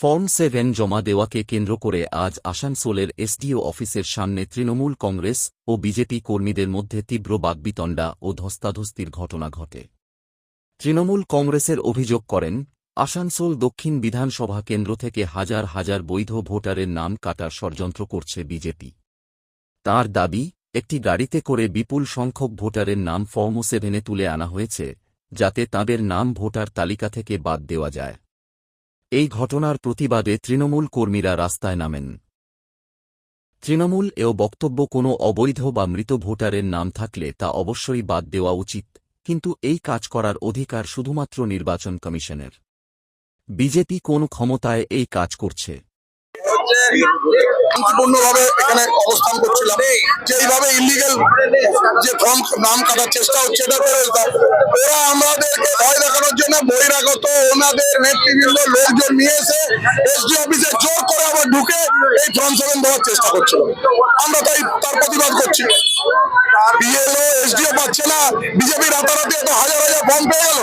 Form 7 জমা দেওয়াকে কেন্দ্র করে আজ আসানসোলের এসডিও অফিসের সামনে তৃণমূল কংগ্রেস ও বিজেপি কর্মীদের মধ্যে তীব্র বাগ্বিতণ্ডা ও ধস্তাধস্তির ঘটনা ঘটে। তৃণমূল কংগ্রেসের অভিযোগ করেন, আসানসোল দক্ষিণ বিধানসভা কেন্দ্র থেকে হাজার হাজার বৈধ ভোটারের নাম কাটার ষড়যন্ত্র করছে বিজেপি। তাঁর দাবি, একটি গাড়িতে করে বিপুল সংখ্যক ভোটারের নাম ফর্ম 7 তুলে আনা হয়েছে, যাতে তাঁদের নাম ভোটার তালিকা থেকে বাদ দেওয়া যায়। এই ঘটনার প্রতিবাদে তৃণমূল কর্মীরা রাস্তায় নামেন। তৃণমূল এও বক্তব্য, কোনো অবৈধ বা মৃত ভোটারের নাম থাকলে তা অবশ্যই বাদ দেওয়া উচিত, কিন্তু এই কাজ করার অধিকার শুধুমাত্র নির্বাচন কমিশনের। বিজেপি কোন ক্ষমতায় এই কাজ করছে? শান্তিপূর্ণভাবে এখানে অবস্থান করছিলাম, যে এইভাবে ইলিগাল যে ফর্ম নাম কাটার চেষ্টা হচ্ছে, এটা ওরা আমাদেরকে ভয় দেখানোর জন্য বহিরাগত ওনাদের নেতৃবৃন্দ লোকজন নিয়ে এসে এসডি অফিসে জোর করে আবার ঢুকে এই ফর্ম 7 দেওয়ার চেষ্টা করছিল। আমরা তাই তার প্রতিবাদ করছি। বিএলও এসডিও পাচ্ছে না, বিজেপি রাতারাতি এত হাজার হাজার ফর্ম পেয়ে গেল।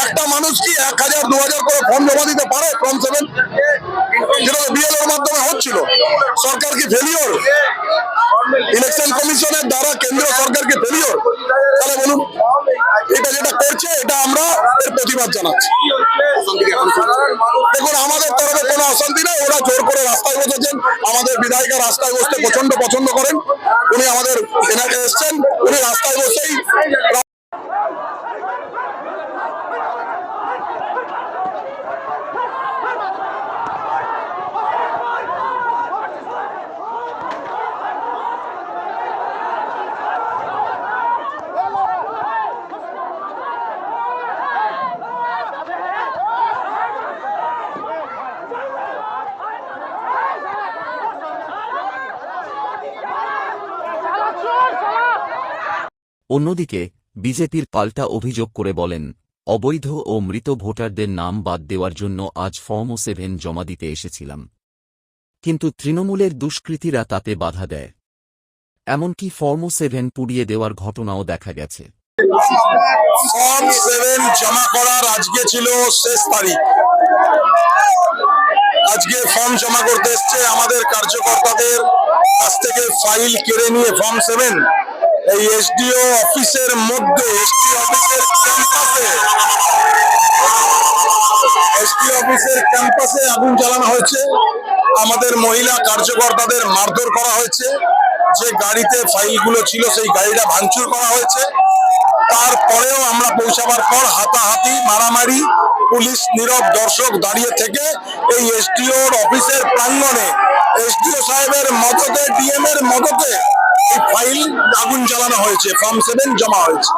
একটা মানুষ কি 1000 2000 করে ফর্ম জমা দিতে পারে ফর্ম 7? যেটা বিএলওর মাধ্যমে হচ্ছিল। সরকার কি ফেলিওর? ইলেকশন কমিশনের দ্বারা কেন্দ্রীয় সরকার কি ফেলিওর? তাহলে বলুন, এটা যেটা করছে এটা আমরা এর প্রতিবাদ জানাচ্ছি। দেখুন, আমাদের তরফে কোনো অশান্তি নেই, ওরা জোর করে রাস্তায় বসেছেন। আমাদের বিধায়িকা রাস্তায় বসতে প্রচন্ড পছন্দ করেন, উনি আমাদের এনাকে এসছেন, উনি রাস্তায় বসেই অন্যদিকে বিজেপির পাল্টা অভিযোগ করে বলেন, অবৈধ ও মৃত ভোটারদের নাম বাদ দেওয়ার জন্য আজ ফর্ম 7 জমা দিতে এসেছিলাম, কিন্তু তৃণমূলের দুষ্কৃতীরা তাতে বাধা দেয়। এমনকি ফর্ম 7 পুড়িয়ে দেওয়ার ঘটনাও দেখা গেছে। ফর্ম 7 জমা করার আজকে ছিল শেষ তারিখ। আজকে ফর্ম জমা করতে এসছে আমাদের কার্যকর্তাদের কাছ থেকে ফাইল কেড়ে নিয়ে ফর্ম 7 এই এসডিও অফিসের মধ্যে, এসডিও অফিসের ক্যাম্পাসে আগুন জ্বালানো হয়েছে। আমাদের মহিলা কার্যকর্তাদের মারধর করা হয়েছে। যে গাড়িতে ফাইলগুলো ছিল সেই গাড়িটা ভাঙচুর করা হয়েছে। তারপরেও আমরা পৌঁছাবার পর হাতাহাতি, মারামারি, পুলিশ নীরব দর্শক দাঁড়িয়ে থেকে এই এসডিওর অফিসের প্রাঙ্গণে এসডিও সাহেবের মদতে, ডিএম এর মদতে এই ফাইল আগুন জ্বালানো হয়েছে, ফর্ম 7 জমা হয়েছে।